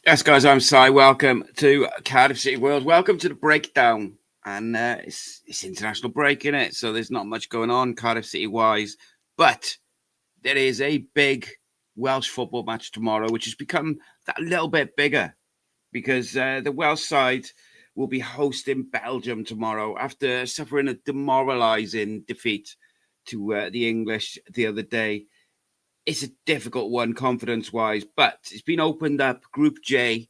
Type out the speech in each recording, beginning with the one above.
Yes, guys, I'm Si. Welcome to Cardiff City World. Welcome to the breakdown. And it's international break, in it, so there's not much going on Cardiff City wise. But there is a big Welsh football match tomorrow, which has become that little bit bigger because the Welsh side will be hosting Belgium tomorrow after suffering a demoralising defeat to the English the other day. It's a difficult one confidence-wise, but it's been opened up. Group J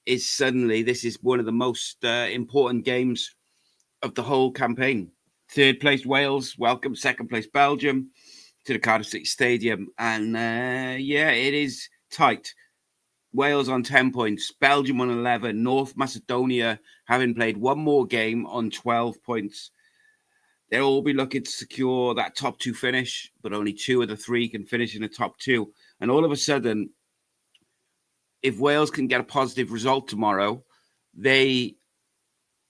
is suddenly, this is one of the most important games of the whole campaign. Third place Wales, welcome. Second place Belgium to the Cardiff City Stadium. And it is tight. Wales on 10 points, Belgium on 11, North Macedonia having played one more game on 12 points. They'll all be looking to secure that top two finish, but only two of the three can finish in the top two. And all of a sudden, if Wales can get a positive result tomorrow, they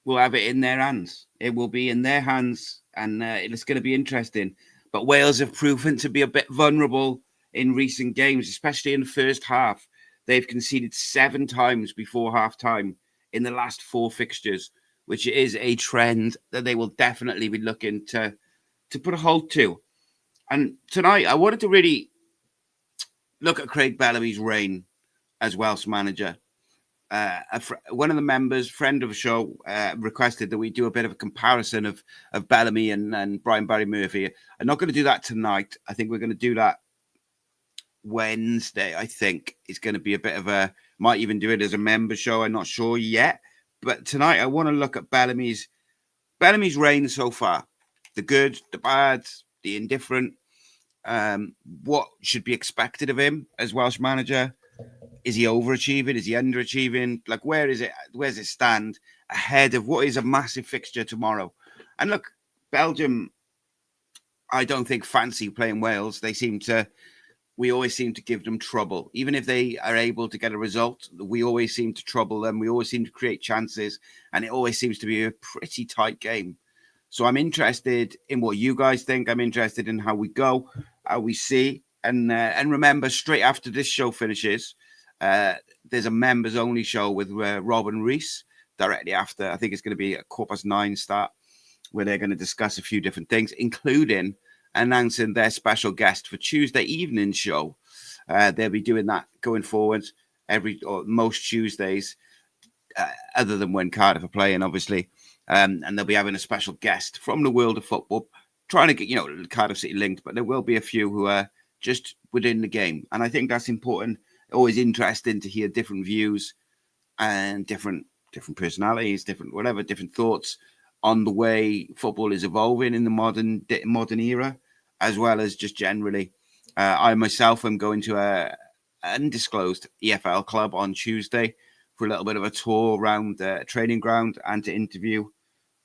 will have it in their hands. It will be in their hands, and it's going to be interesting. But Wales have proven to be a bit vulnerable in recent games, especially in the first half. They've conceded 7 times before half-time in the last 4 fixtures, which is a trend that they will definitely be looking to put a halt to. And tonight, I wanted to really look at Craig Bellamy's reign as Welsh manager. One of the members, friend of the show, requested that we do a bit of a comparison of Bellamy and Brian Barry Murphy. I'm not going to do that tonight. I think we're going to do that Wednesday. I think it's going to be a bit of a, might even do it as a member show. I'm not sure yet. But tonight I want to look at Bellamy's reign so far. The good, the bad, the indifferent. What should be expected of him as Welsh manager? Is he overachieving? Is he underachieving? Like, where is it? Where's it stand ahead of what is a massive fixture tomorrow? And look, Belgium, I don't think fancy playing Wales. We always seem to give them trouble. Even if they are able to get a result, we always seem to trouble them. We always seem to create chances, and it always seems to be a pretty tight game. So I'm interested in what you guys think. I'm interested in how we go, how we see. And remember, straight after this show finishes, there's a members-only show with Rob and Reese directly after. I think it's going to be a 9:15 start, where they're going to discuss a few different things, including announcing their special guest for Tuesday evening show. They'll be doing that going forward most Tuesdays, other than when Cardiff are playing, obviously. And they'll be having a special guest from the world of football, trying to get, Cardiff City linked, but there will be a few who are just within the game. And I think that's important. Always interesting to hear different views and different personalities, different thoughts on the way football is evolving in the modern era, as well as just generally. I myself am going to an undisclosed EFL club on Tuesday for a little bit of a tour around the training ground and to interview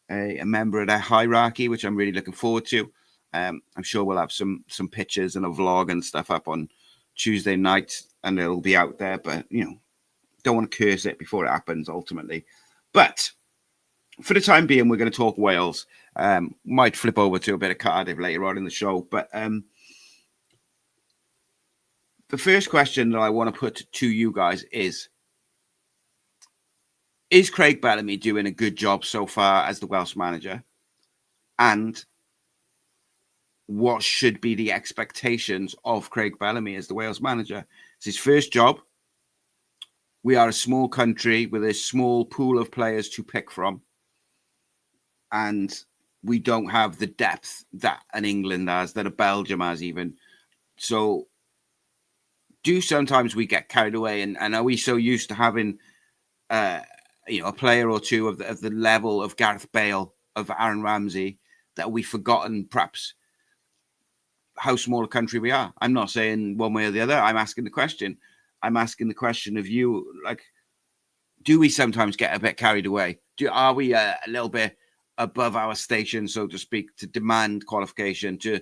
a member of their hierarchy, which I'm really looking forward to. I'm sure we'll have some pictures and a vlog and stuff up on Tuesday night, and it'll be out there. But, don't want to curse it before it happens, ultimately. But for the time being, we're going to talk Wales. Might flip over to a bit of Cardiff later on in the show. But the first question that I want to put to you guys is Craig Bellamy doing a good job so far as the Welsh manager? And what should be the expectations of Craig Bellamy as the Wales manager? It's his first job. We are a small country with a small pool of players to pick from. And we don't have the depth that an England has, that a Belgium has even. So sometimes we get carried away, and are we so used to having a player or two of the level of Gareth Bale, of Aaron Ramsey, that we've forgotten perhaps how small a country we are? I'm not saying one way or the other. I'm asking the question. I'm asking the question of you, like, do we sometimes get a bit carried away? Are we a little bit above our station, so to speak, to demand qualification, to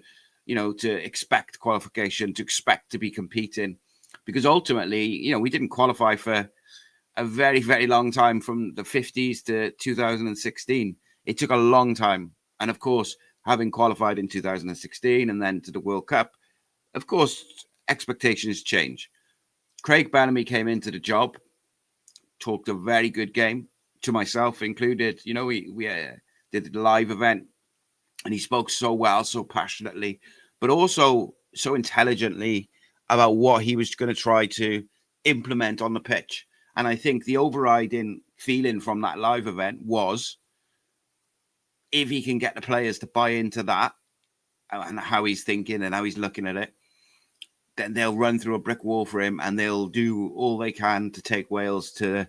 expect qualification, to expect to be competing? Because ultimately, we didn't qualify for a very, very long time, from the 50s to 2016. It took a long time. And of course, having qualified in 2016 and then to the World Cup, of course, expectations change. Craig Bellamy came into the job talked a very good game, to myself included. You know, we did the live event, and he spoke so well, so passionately, but also so intelligently about what he was going to try to implement on the pitch. And I think the overriding feeling from that live event was, if he can get the players to buy into that and how he's thinking and how he's looking at it, then they'll run through a brick wall for him, and they'll do all they can to take Wales to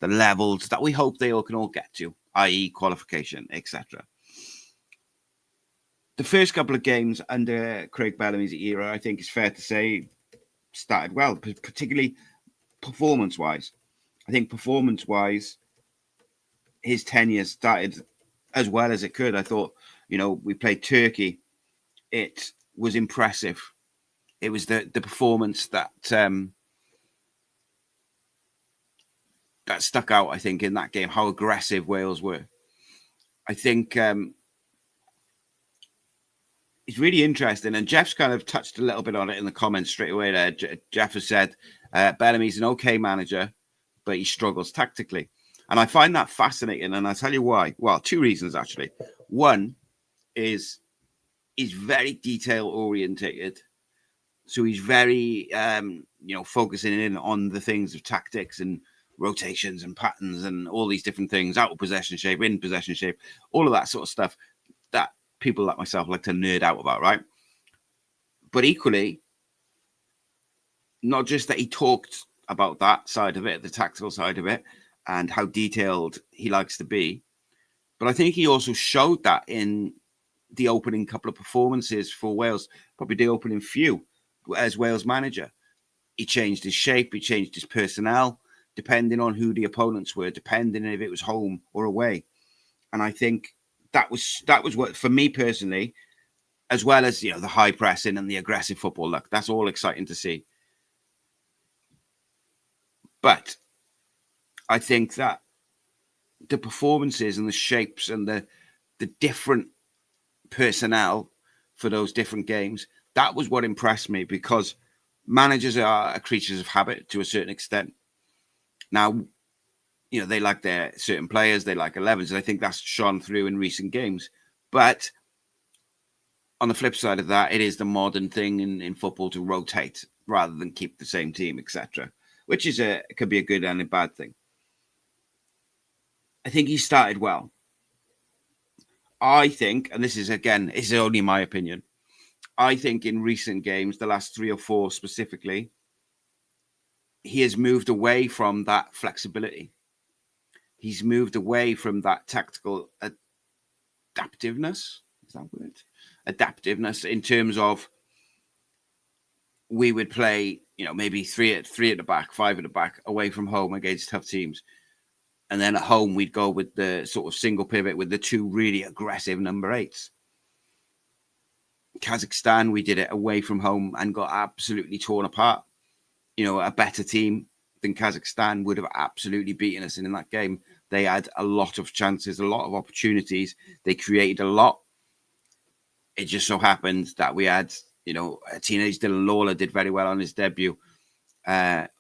the levels that we hope they all can all get to, i.e. qualification, etc. The first couple of games under Craig Bellamy's era, I think it's fair to say, started well, particularly performance-wise. I think performance-wise, his tenure started as well as it could. I thought, you know, we played Turkey. It was impressive. It was the performance that that stuck out, I think, in that game, how aggressive Wales were. I think it's really interesting, and Jeff's kind of touched a little bit on it in the comments straight away there. Jeff has said Bellamy's an okay manager, but he struggles tactically. And I find that fascinating, and I'll tell you why. Well, two reasons, actually. One is he's very detail-orientated. So he's very, focusing in on the things of tactics and rotations and patterns and all these different things, out of possession shape, in possession shape, all of that sort of stuff that people like myself like to nerd out about, right? But equally, not just that he talked about that side of it, the tactical side of it, and how detailed he likes to be, but I think he also showed that in the opening couple of performances for Wales, probably the opening few as Wales manager. He changed his shape, he changed his personnel, depending on who the opponents were, depending if it was home or away. And I think that was what, for me personally, as well as, you know, the high pressing and the aggressive football, look, that's all exciting to see. But I think that the performances and the shapes and the different personnel for those different games, that was what impressed me, because managers are creatures of habit to a certain extent. Now, you know, they like their certain players, they like 11s, and I think that's shone through in recent games. But on the flip side of that, it is the modern thing in football to rotate rather than keep the same team, etc., which is could be a good and a bad thing. I think he started well. I think, and this is, again, is only my opinion, I think in recent games, the last 3 or 4 specifically, he has moved away from that flexibility. He's moved away from that tactical adaptiveness. Is that word? Adaptiveness, in terms of we would play, you know, maybe three at the back, 5 at the back, away from home against tough teams. And then at home, we'd go with the sort of single pivot with the 2 really aggressive number 8s. Kazakhstan, we did it away from home and got absolutely torn apart. You know, a better team than Kazakhstan would have absolutely beaten us in that game. They had a lot of chances, a lot of opportunities. They created a lot. It just so happened that we had, you know, a teenage Dylan Lawler did very well on his debut. The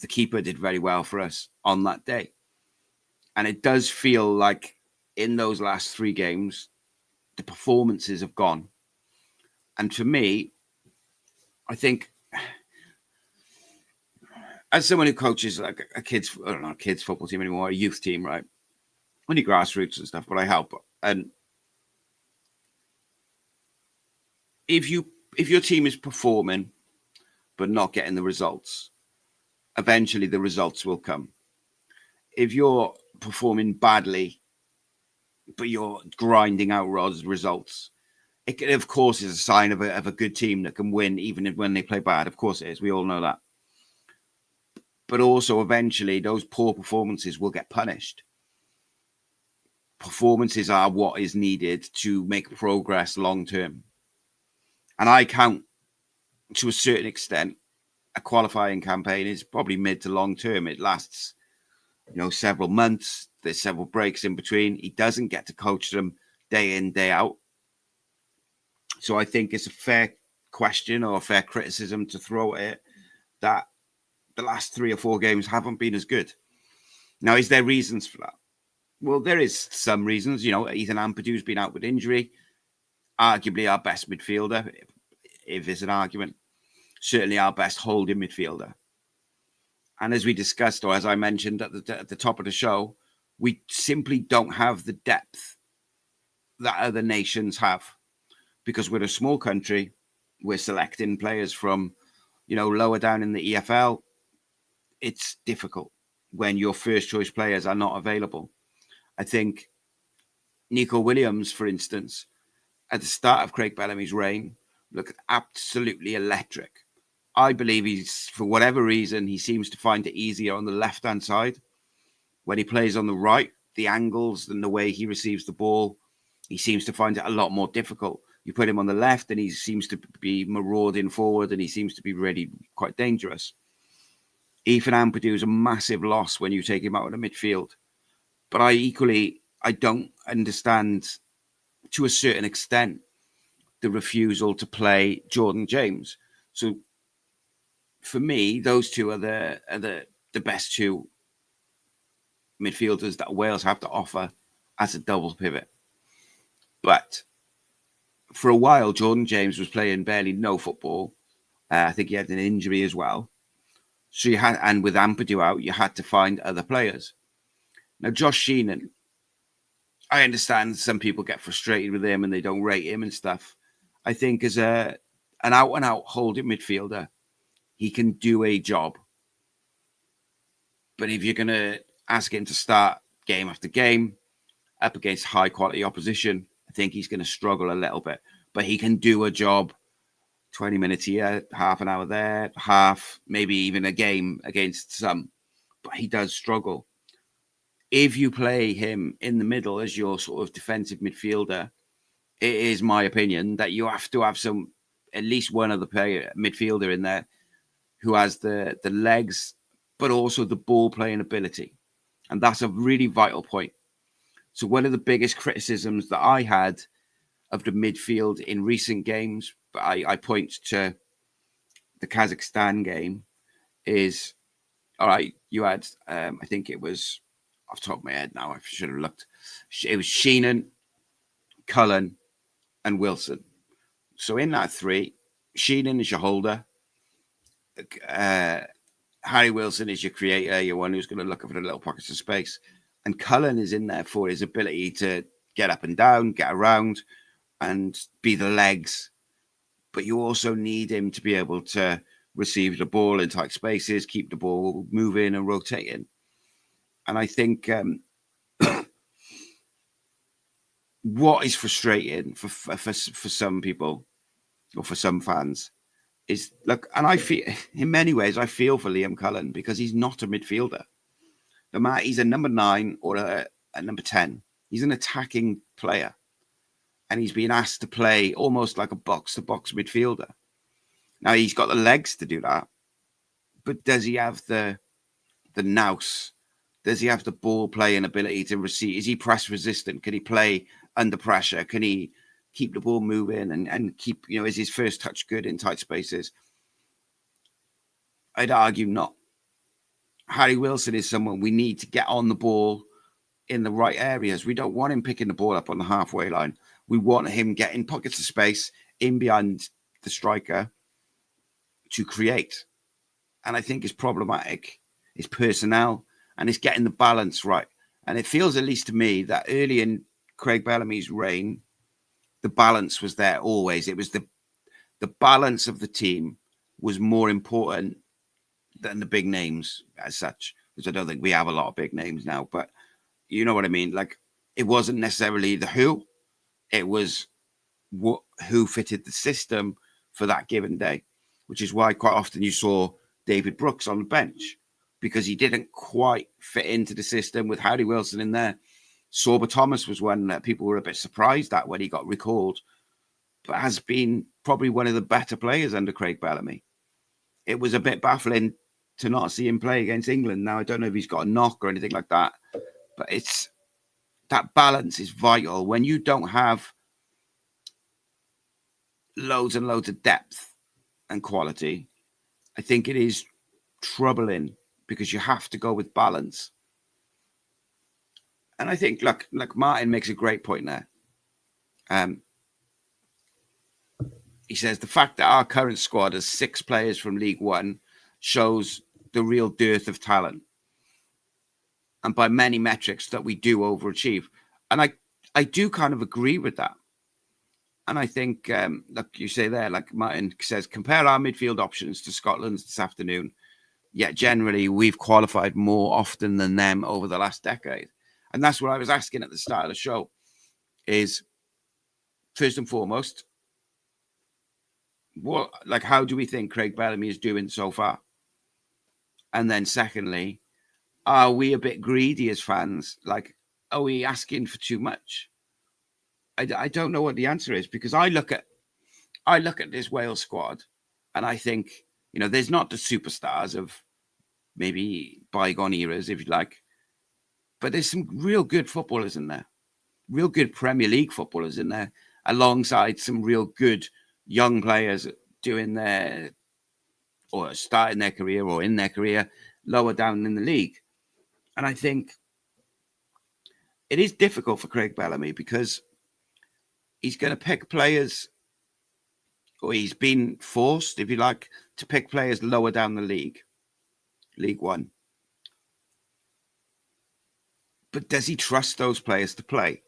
keeper did very well for us on that day. And it does feel like in those last 3 games, the performances have gone. And for me, I think, as someone who coaches like a kids, I don't know, a kids football team anymore, a youth team, right? Only grassroots and stuff, but I help. And if your team is performing but not getting the results, eventually the results will come. If you're performing badly but you're grinding out results, it of course is a sign of a good team that can win even when they play bad. Of course it is. We all know that. But also eventually those poor performances will get punished. Performances are what is needed to make progress long term. And I count, to a certain extent, a qualifying campaign is probably mid to long term. It lasts, you know, several months. There's several breaks in between. He doesn't get to coach them day in, day out. So I think it's a fair question or a fair criticism to throw at it that the last 3 or 4 games haven't been as good. Now, is there reasons for that? Well, there is some reasons. Ethan Ampadu's been out with injury, arguably our best midfielder, if there's an argument, certainly our best holding midfielder. And as we discussed, or as I mentioned at the top of the show, we simply don't have the depth that other nations have, because we're a small country. We're selecting players from, lower down in the EFL. It's difficult when your first choice players are not available. I think Nico Williams, for instance, at the start of Craig Bellamy's reign, looked absolutely electric. I believe for whatever reason, he seems to find it easier on the left-hand side. When he plays on the right, the angles and the way he receives the ball, he seems to find it a lot more difficult. You put him on the left and he seems to be marauding forward, and he seems to be really quite dangerous. Ethan Ampadu is a massive loss when you take him out of the midfield. But I don't understand, to a certain extent, the refusal to play Jordan James. So for me, those two are the best two midfielders that Wales have to offer as a double pivot. But for a while, Jordan James was playing barely no football. I think he had an injury as well. So and with Ampadu out, you had to find other players. Now, Josh Sheenan, I understand some people get frustrated with him and they don't rate him and stuff. I think as an out-and-out holding midfielder, he can do a job. But if you're going to ask him to start game after game up against high-quality opposition, I think he's going to struggle a little bit. But he can do a job, 20 minutes here, half an hour there, half, maybe even a game against some. But he does struggle. If you play him in the middle as your sort of defensive midfielder, it is my opinion that you have to have at least one other player, midfielder in there who has the legs, but also the ball playing ability. And that's a really vital point. So one of the biggest criticisms that I had of the midfield in recent games, but I point to the Kazakhstan game, is, all right, you had, I think it was, off the top of my head now, I should have looked. It was Sheenan, Cullen, and Wilson. So in that three, Sheenan is your holder. Harry Wilson is your creator, your one who's going to look for the little pockets of space. And Cullen is in there for his ability to get up and down, get around, and be the legs. But you also need him to be able to receive the ball in tight spaces, keep the ball moving and rotating. And I think what is frustrating for some people or for some fans is, look, and I feel, in many ways, I feel for Liam Cullen because he's not a midfielder. No matter he's a number 9 or a number 10, he's an attacking player. And he's being asked to play almost like a box-to-box midfielder. Now, he's got the legs to do that. But does he have the nous? Does he have the ball playing ability to receive? Is he press resistant? Can he play under pressure? Can he keep the ball moving and keep, is his first touch good in tight spaces? I'd argue not. Harry Wilson is someone we need to get on the ball in the right areas. We don't want him picking the ball up on the halfway line. We want him getting pockets of space in behind the striker to create. And I think it's problematic. It's personnel and it's getting the balance right. And it feels, at least to me, that early in Craig Bellamy's reign, the balance was there always. It was the balance of the team was more important than the big names as such, because I don't think we have a lot of big names now, but you know what I mean? Like, it wasn't necessarily the who, it was who fitted the system for that given day, which is why quite often you saw David Brooks on the bench, because he didn't quite fit into the system with Harry Wilson in there. Sorba Thomas was one that people were a bit surprised at when he got recalled, but has been probably one of the better players under Craig Bellamy. It was a bit baffling to not see him play against England. Now, I don't know if he's got a knock or anything like that, but it's that balance is vital. When you don't have loads and loads of depth and quality, I think it is troubling because you have to go with balance. And I think, look, Martin makes a great point there. He says the fact that our current squad has 6 players from League One shows the real dearth of talent. And by many metrics that we do overachieve. And I do kind of agree with that. And I think, like you say there, like Martin says, compare our midfield options to Scotland's this afternoon. Yet generally, we've qualified more often than them over the last decade. And that's what I was asking at the start of the show is, first and foremost, how do we think Craig Bellamy is doing so far? And then secondly, are we a bit greedy as fans? Like, are we asking for too much? I don't know what the answer is, because I look at this Wales squad and I think, you know, there's not the superstars of maybe bygone eras, if you like, but there's some real good footballers in there, real good Premier League footballers in there, alongside some real good young players doing their, or starting their career or in their career lower down in the league. And I think it is difficult for Craig Bellamy because he's going to pick players, or he's been forced, if you like, to pick players lower down the league, League One. But does he trust those players to play?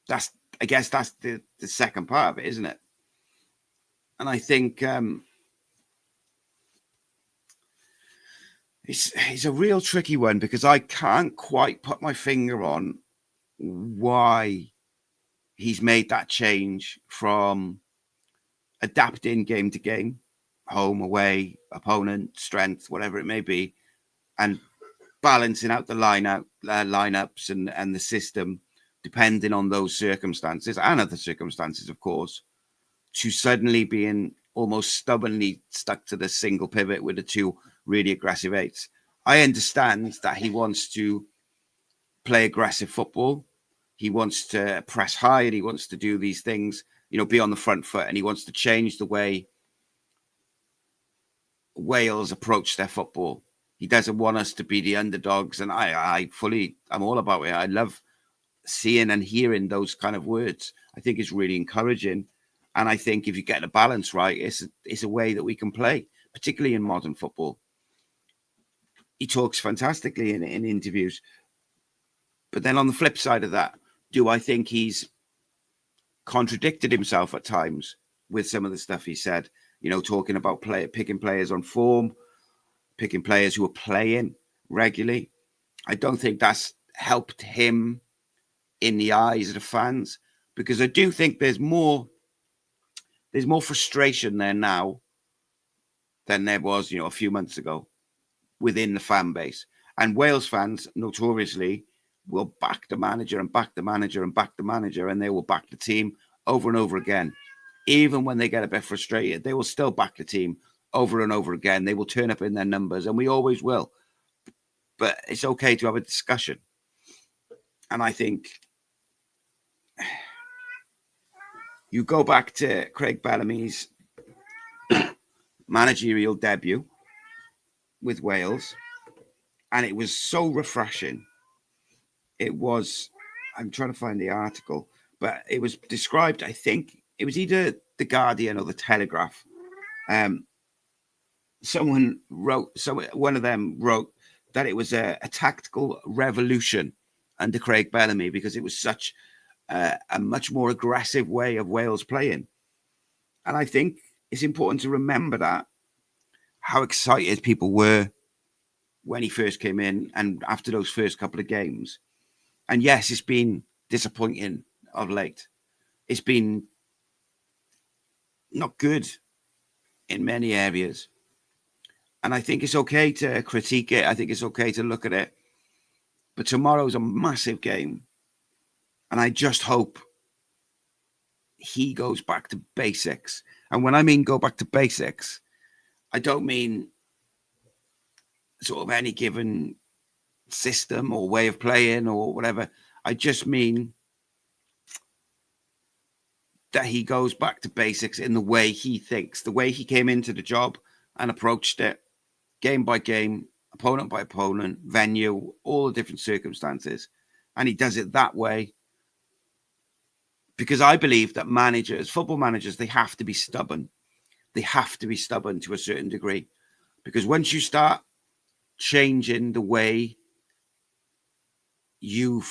I guess that's the second part of it, isn't it? And I think it's a real tricky one, because I can't quite put my finger on why he's made that change from adapting game to game, home, away, opponent, strength, whatever it may be, and balancing out the lineups and the system depending on those circumstances and other circumstances, of course, to suddenly being almost stubbornly stuck to the single pivot with the 2 really aggressive 8s. I understand that he wants to play aggressive football. He wants to press high, and he wants to do these things, you know, be on the front foot, and he wants to change the way Wales approach their football. He doesn't want us to be the underdogs, and I'm all about it. I love seeing and hearing those kind of words. I think it's really encouraging, and I think if you get the balance right, it's a way that we can play, particularly in modern football. He talks fantastically in interviews, but then on the flip side of that, do I think he's contradicted himself at times with some of the stuff he said? You know, talking about picking players on form, picking players who are playing regularly. I don't think that's helped him in the eyes of the fans, because I do think there's more frustration there now than there was, you know, a few months ago within the fan base. And Wales fans notoriously will back the manager and back the manager and back the manager, and they will back the team over and over again. Even when they get a bit frustrated, they will still back the team over and over again. They will turn up in their numbers, and we always will. But it's okay to have a discussion. And I think you go back to Craig Bellamy's managerial debut with Wales, and it was so refreshing. It was, I'm trying to find the article, but it was described, I think it was either The Guardian or The Telegraph. One of them wrote that it was a tactical revolution under Craig Bellamy, because it was such a much more aggressive way of Wales playing. And I think it's important to remember that, how excited people were when he first came in and after those first couple of games. And yes, it's been disappointing of late. It's been not good in many areas. And I think it's okay to critique it. I think it's okay to look at it. But tomorrow's a massive game. And I just hope he goes back to basics. And when I mean go back to basics, I don't mean sort of any given system or way of playing or whatever. I just mean that he goes back to basics in the way he thinks, the way he came into the job and approached it, game by game, opponent by opponent, venue, all the different circumstances. and he does it that way. Because I believe that managers, football managers, they have to be stubborn. They have to be stubborn to a certain degree. Because once you start changing the way you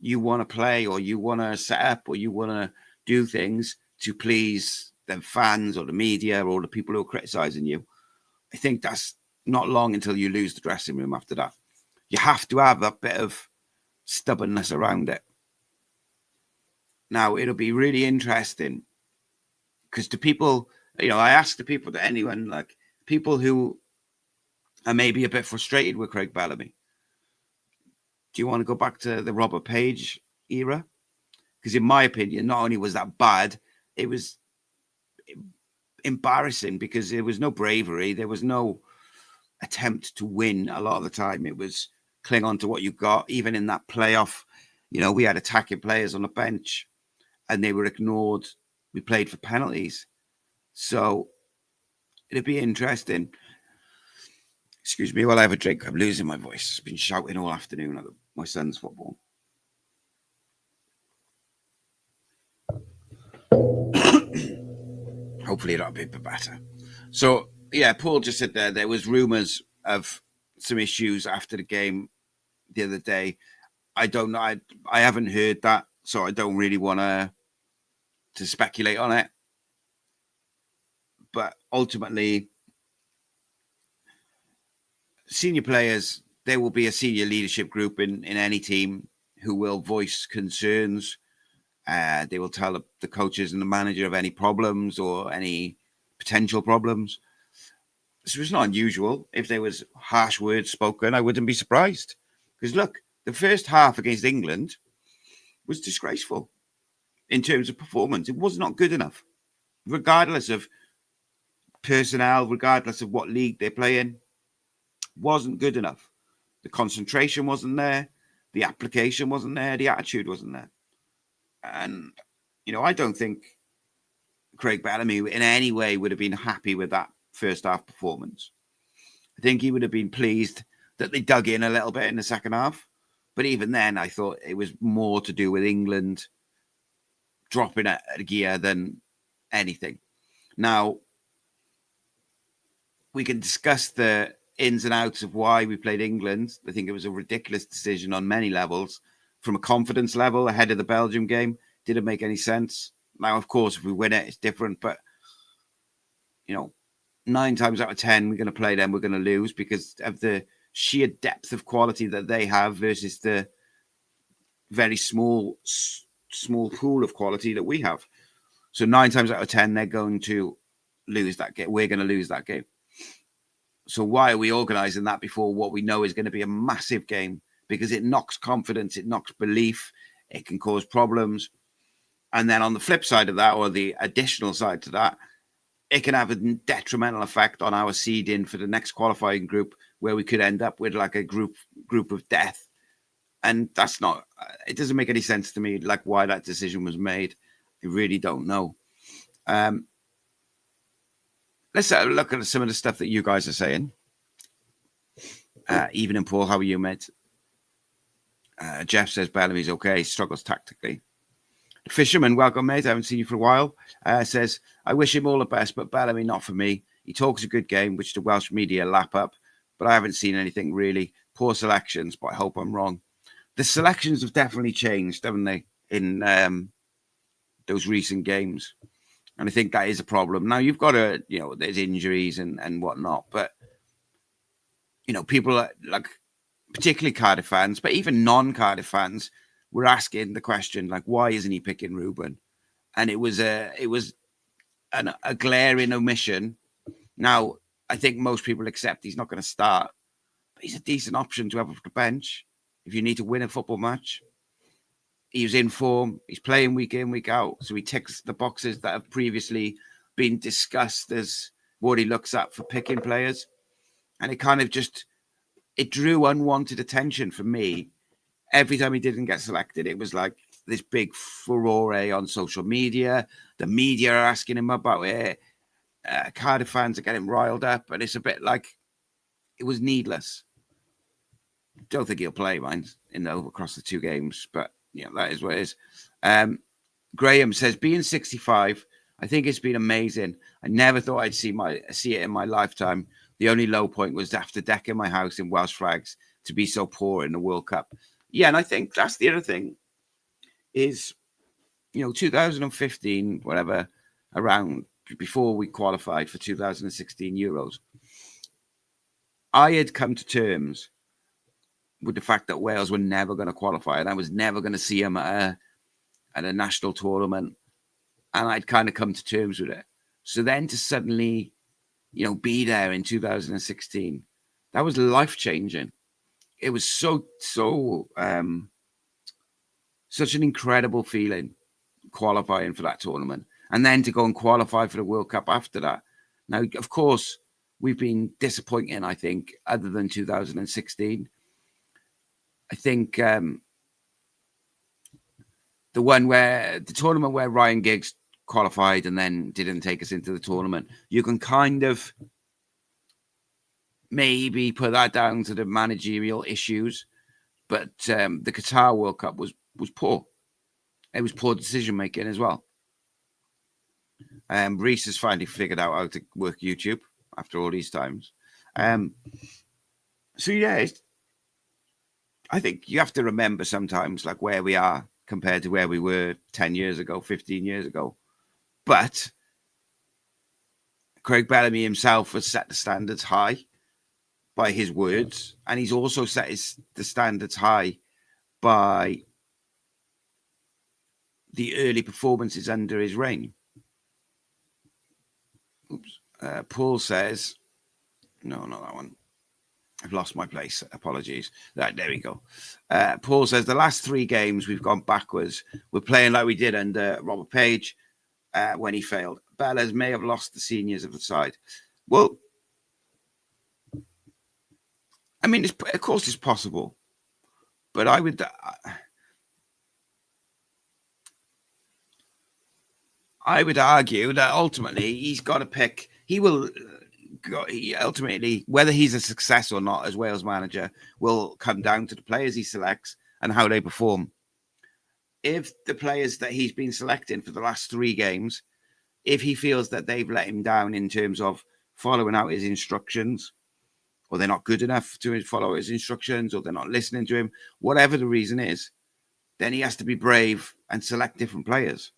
want to play, or you want to set up, or you want to do things to please the fans or the media or the people who are criticizing you, I think that's not long until you lose the dressing room after that. You have to have a bit of stubbornness around it. Now, it'll be really interesting because to people, I ask the people, to anyone, like people who are maybe a bit frustrated with Craig Bellamy, do you want to go back to the Robert Page era? Because in my opinion, not only was that bad, it was embarrassing because there was no bravery. There was no attempt to win a lot of the time. It was cling on to what you got. Even in that playoff, we had attacking players on the bench and they were ignored. We played for penalties. So it'd be interesting. Excuse me while I have a drink. I'm losing my voice. I've been shouting all afternoon at my son's football. Hopefully that'll be a bit better. So, yeah, Paul just said there was rumours of some issues after the game the other day. I don't know. I haven't heard that, so I don't really want to speculate on it. But ultimately, senior players, there will be a senior leadership group in any team who will voice concerns. They will tell the coaches and the manager of any problems or any potential problems. So it's not unusual. If there was harsh words spoken, I wouldn't be surprised. Because look, the first half against England was disgraceful in terms of performance. It was not good enough, regardless of personnel, regardless of what league they play in. Wasn't good enough. The concentration wasn't there. The application wasn't there. The attitude wasn't there. And, I don't think Craig Bellamy in any way would have been happy with that first half performance. I think he would have been pleased that they dug in a little bit in the second half. But even then, I thought it was more to do with England dropping a gear than anything. Now, we can discuss the ins and outs of why we played England. I think it was a ridiculous decision on many levels. From a confidence level ahead of the Belgium game, didn't make any sense. Now, of course, if we win it, it's different. But, 9 times out of 10, we're going to play them, we're going to lose because of the sheer depth of quality that they have versus the very small pool of quality that we have. So 9 times out of 10, they're going to lose that game. We're going to lose that game. So why are we organising that before what we know is going to be a massive game? Because it knocks confidence, it knocks belief, it can cause problems. And then on the flip side of that, or the additional side to that, it can have a detrimental effect on our seeding for the next qualifying group, where we could end up with like a group of death. And that's not, it doesn't make any sense to me, like why that decision was made. I really don't know. Let's have a look at some of the stuff that you guys are saying. Evening, Paul, how are you, mate? Jeff says Bellamy's okay, struggles tactically. Fisherman, welcome, mate. I haven't seen you for a while. Says, I wish him all the best, but Bellamy, not for me. He talks a good game, which the Welsh media lap up, but I haven't seen anything really. Poor selections, but I hope I'm wrong. The selections have definitely changed, haven't they, in those recent games? And I think that is a problem. Now, you've got to, there's injuries and whatnot, but, people are, like, particularly Cardiff fans, but even non-Cardiff fans, were asking the question, like, why isn't he picking Ruben? And it was a glaring omission. Now, I think most people accept he's not going to start, but he's a decent option to have off the bench if you need to win a football match. He was in form. He's playing week in, week out. So he ticks the boxes that have previously been discussed as what he looks at for picking players. And it kind of it drew unwanted attention for me. Every time he didn't get selected, it was like this big furore on social media. The media are asking him about it. Cardiff fans are getting riled up. And it's a bit like it was needless. Don't think he'll play, mind, across the 2 games, but that is what it is. Graham says, being 65, I think it's been amazing. I never thought I'd see it in my lifetime. The only low point was after decking my house in Welsh flags to be so poor in the World Cup. Yeah, and I think that's the other thing is, 2015, whatever, around before we qualified for 2016 Euros, I had come to terms with the fact that Wales were never going to qualify, and I was never going to see them at a national tournament, and I'd kind of come to terms with it. So then to suddenly, be there in 2016, that was life-changing. It was such an incredible feeling qualifying for that tournament, and then to go and qualify for the World Cup after that. Now, of course, we've been disappointing, I think, other than 2016. I think the tournament where Ryan Giggs qualified and then didn't take us into the tournament, you can kind of maybe put that down to the managerial issues. But the Qatar World Cup was poor. It was poor decision making as well. Reese has finally figured out how to work YouTube after all these times. So yeah, I think you have to remember sometimes like where we are compared to where we were 10 years ago, 15 years ago. But Craig Bellamy himself has set the standards high by his words, and he's also set the standards high by the early performances under his reign. Oops. Paul says, no, not that one. I've lost my place. Apologies. Right, there we go. Paul says, the last 3 games we've gone backwards. We're playing like we did under Robert Page when he failed. Bellas may have lost the seniors of the side. Well, I mean, of course it's possible. But I would argue that ultimately he's got to pick. He will ultimately, whether he's a success or not as Wales manager, will come down to the players he selects and how they perform. If the players that he's been selecting for the last 3 games, if he feels that they've let him down in terms of following out his instructions, or they're not good enough to follow his instructions, or they're not listening to him, whatever the reason is, then he has to be brave and select different players.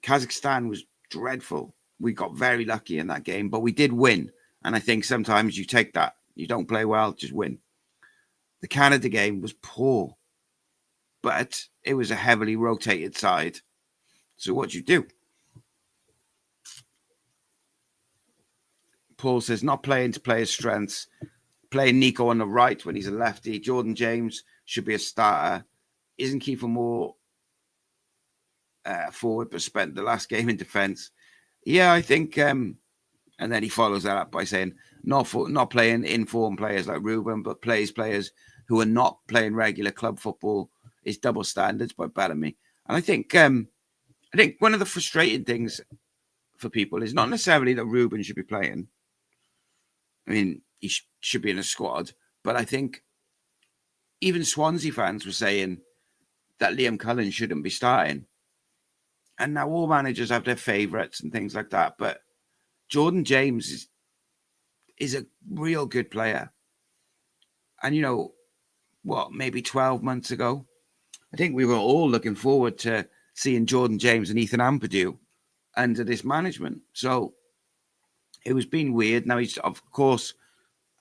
Kazakhstan was dreadful. We got very lucky in that game, but we did win. And I think sometimes you take that. You don't play well, just win. The Canada game was poor, but it was a heavily rotated side. So what do you do? Paul says, not playing to play his strengths. Playing Nico on the right when he's a lefty. Jordan James should be a starter. Isn't Kiefer Moore forward, but spent the last game in defence? Yeah, I think, and then he follows that up by saying, not playing informed players like Ruben, but players who are not playing regular club football is double standards by Bellamy. And I think one of the frustrating things for people is not necessarily that Ruben should be playing. I mean, he should be in a squad, but I think even Swansea fans were saying that Liam Cullen shouldn't be starting. And now all managers have their favourites and things like that. But Jordan James is a real good player. And, maybe 12 months ago, I think we were all looking forward to seeing Jordan James and Ethan Ampadu under this management. So it was been weird. Now he's, of course,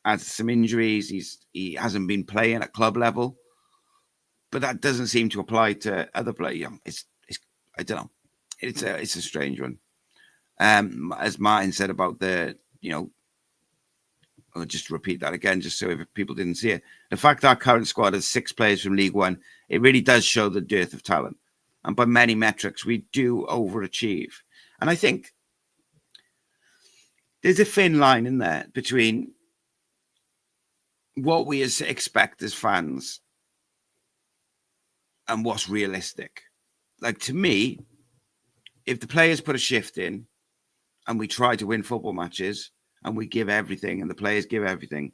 had some injuries. He hasn't been playing at club level. But that doesn't seem to apply to other players. It's I don't know. It's a strange one. As Martin said about I'll just repeat that again, just so if people didn't see it. The fact that our current squad has 6 players from League One, it really does show the dearth of talent. And by many metrics, we do overachieve. And I think there's a thin line in there between what we expect as fans and what's realistic. Like, to me, if the players put a shift in and we try to win football matches and we give everything and the players give everything,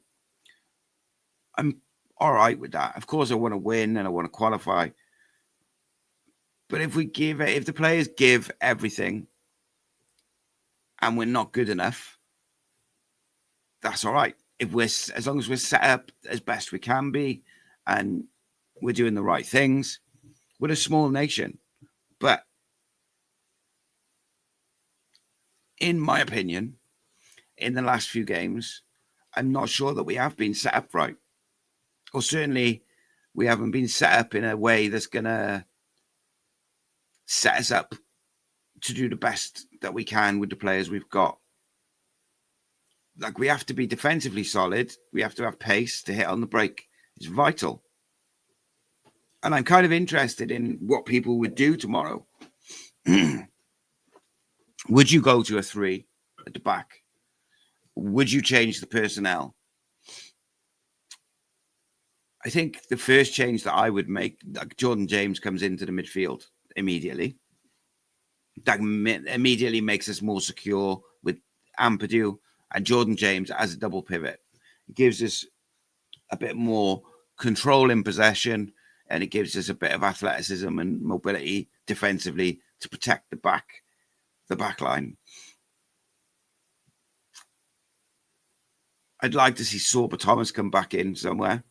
I'm all right with that. Of course, I want to win and I want to qualify. But if the players give everything and we're not good enough, that's all right. As long as we're set up as best we can be and we're doing the right things, we're a small nation. But in my opinion, in the last few games, I'm not sure that we have been set up right. Or certainly we haven't been set up in a way that's going to set us up to do the best that we can with the players we've got. Like, we have to be defensively solid. We have to have pace to hit on the break. It's vital. And I'm kind of interested in what people would do tomorrow. Would you go to a 3 at the back? Would you change the personnel? I think the first change that I would make, like, Jordan James comes into the midfield immediately. That immediately makes us more secure with Ampadu and Jordan James as a double pivot. It gives us a bit more control in possession, and it gives us a bit of athleticism and mobility defensively to protect the back line. I'd like to see Sorba Thomas come back in somewhere.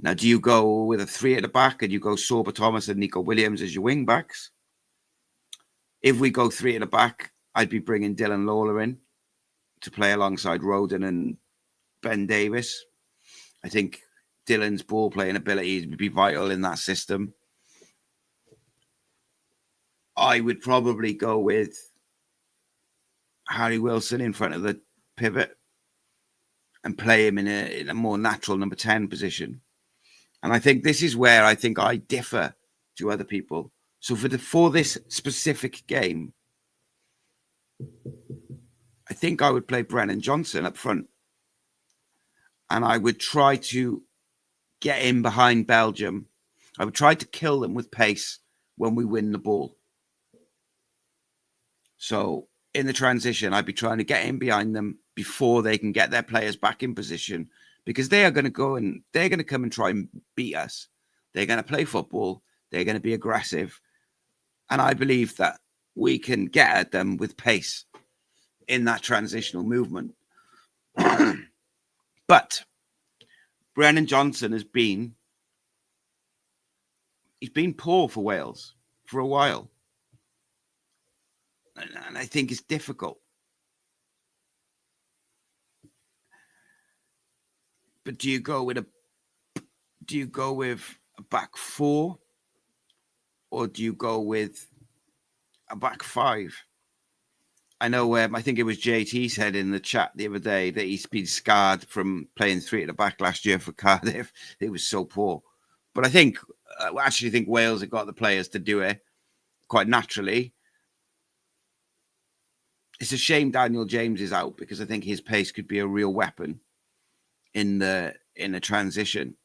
Now, do you go with a 3 at the back and you go Sorba Thomas and Nico Williams as your wing backs? If we go 3 at the back, I'd be bringing Dylan Lawler in to play alongside Rodin and Ben Davis. I think Dylan's ball playing ability would be vital in that system. I would probably go with Harry Wilson in front of the pivot and play him in a more natural number 10 position. And I think this is where I think I differ to other people. So for this specific game, I think I would play Brennan Johnson up front. And I would try to get in behind Belgium. I would try to kill them with pace when we win the ball. So in the transition, I'd be trying to get in behind them before they can get their players back in position, because they are going to go and they're going to come and try and beat us. They're going to play football. They're going to be aggressive. And I believe that we can get at them with pace in that transitional movement. But Brennan Johnson he's been poor for Wales for a while. And I think it's difficult. But do you go with a back 4, or do you go with a back 5? I know I think it was JT said in the chat the other day that he's been scarred from playing 3 at the back last year for Cardiff. It was so poor. But I actually think Wales have got the players to do it quite naturally. It's a shame Daniel James is out, because I think his pace could be a real weapon in the transition.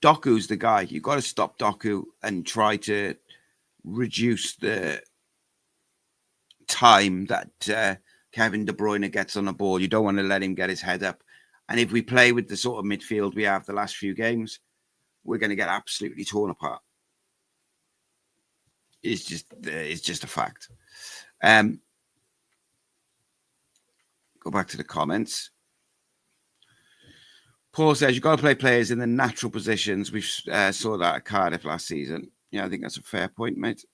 Doku's the guy. You've got to stop Doku and try to reduce the time that Kevin De Bruyne gets on the ball. You don't want to let him get his head up. And if we play with the sort of midfield we have the last few games, we're going to get absolutely torn apart. It's just a fact. Go back to the comments. Paul says you've got to play players in the natural positions. We saw that at Cardiff last season. Yeah, I think that's a fair point, mate.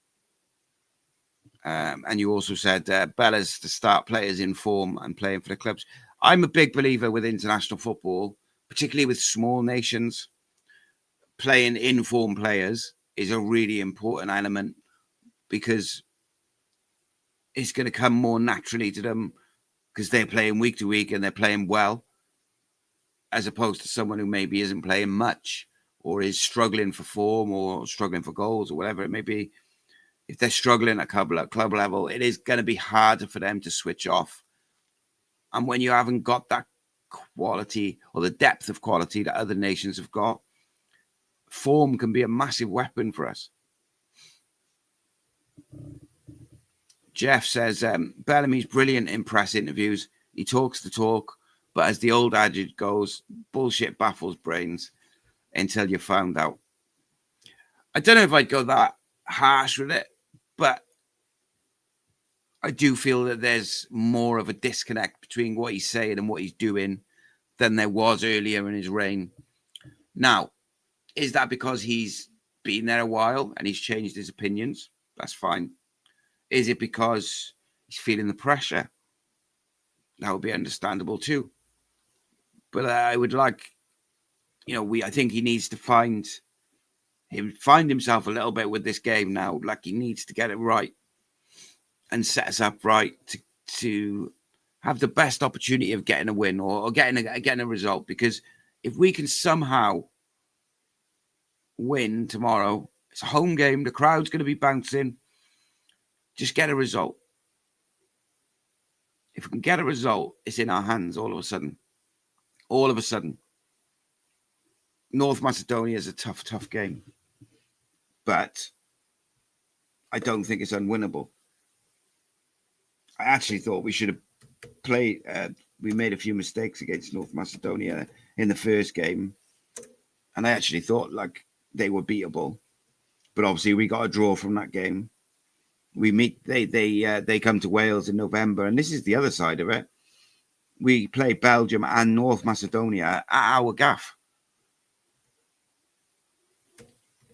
And you also said Bella's to start players in form and playing for the clubs. I'm a big believer with international football, particularly with small nations. Playing in-form players is a really important element, because it's going to come more naturally to them because they're playing week to week and they're playing well, as opposed to someone who maybe isn't playing much or is struggling for form or struggling for goals or whatever it may be. If they're struggling at club level, it is going to be harder for them to switch off. And when you haven't got that quality or the depth of quality that other nations have got, form can be a massive weapon for us. Jeff says, Bellamy's brilliant in press interviews. He talks the talk, but as the old adage goes, bullshit baffles brains until you're found out. I don't know if I'd go that harsh with it, but I do feel that there's more of a disconnect between what he's saying and what he's doing than there was earlier in his reign. Now, is that because he's been there a while and he's changed his opinions? That's fine. Is it because he's feeling the pressure? That would be understandable too. But I would like, I think he needs to find himself a little bit with this game now. Like, he needs to get it right and set us up right to have the best opportunity of getting a win or getting a result. Because if we can somehow win tomorrow, it's a home game, the crowd's going to be bouncing, just get a result. If we can get a result, it's in our hands all of a sudden. North Macedonia is a tough game, but I don't think it's unwinnable. I actually thought we should have played. We made a few mistakes against North Macedonia in the first game, and I actually thought like they were beatable. But obviously, we got a draw from that game. They come to Wales in November, and this is the other side of it. We play Belgium and North Macedonia at our gaff.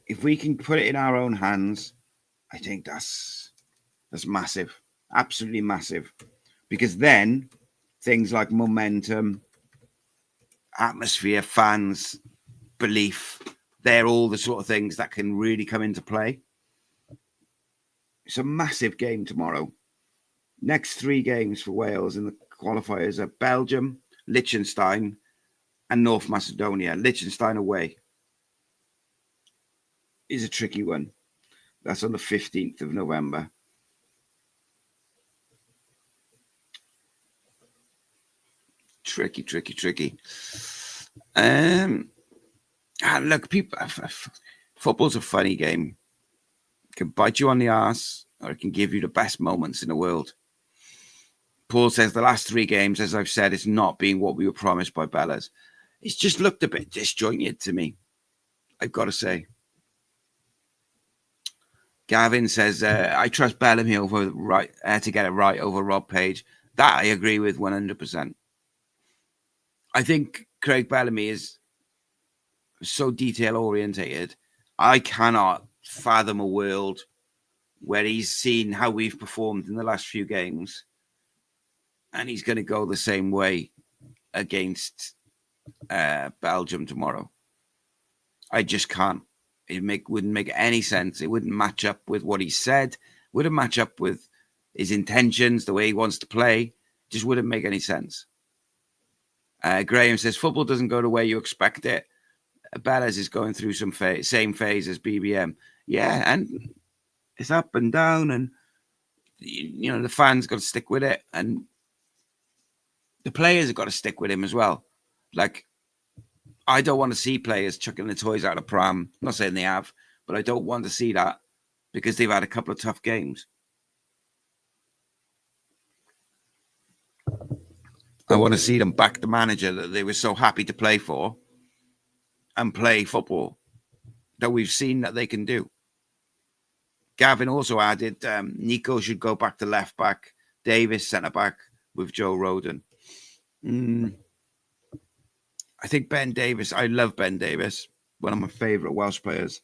If we can put it in our own hands, I think that's massive, absolutely massive. Because then things like momentum, atmosphere, fans, belief, they're all the sort of things that can really come into play. It's a massive game tomorrow. Next 3 games for Wales in the qualifiers are Belgium, Liechtenstein, and North Macedonia. Liechtenstein away is a tricky one. That's on the 15th of November. Tricky. And look, football's a funny game. It can bite you on the arse, or it can give you the best moments in the world. Paul says the last 3 games, as I've said, it's not been what we were promised by Bellas. It's just looked a bit disjointed to me, I've got to say. Gavin says, I trust Bellamy to get it right over Rob Page. That I agree with 100%. I think Craig Bellamy is so detail-orientated. I cannot fathom a world where he's seen how we've performed in the last few games and he's going to go the same way against Belgium tomorrow. I just can't. Wouldn't make any sense. It wouldn't match up with what he said. Wouldn't match up with his intentions, the way he wants to play. Just wouldn't make any sense. Graham says, football doesn't go the way you expect it. Bellas is going through some same phase as BBM. Yeah, and it's up and down, and the fans got to stick with it, and the players have got to stick with him as well. Like, I don't want to see players chucking the toys out of pram. I'm not saying they have, but I don't want to see that because they've had a couple of tough games. I want to see them back the manager that they were so happy to play for and play football that we've seen that they can do. Gavin also added Nico should go back to left back, Davis centre back with Joe Rodon. I think Ben Davis, I love Ben Davis, one of my favourite Welsh players,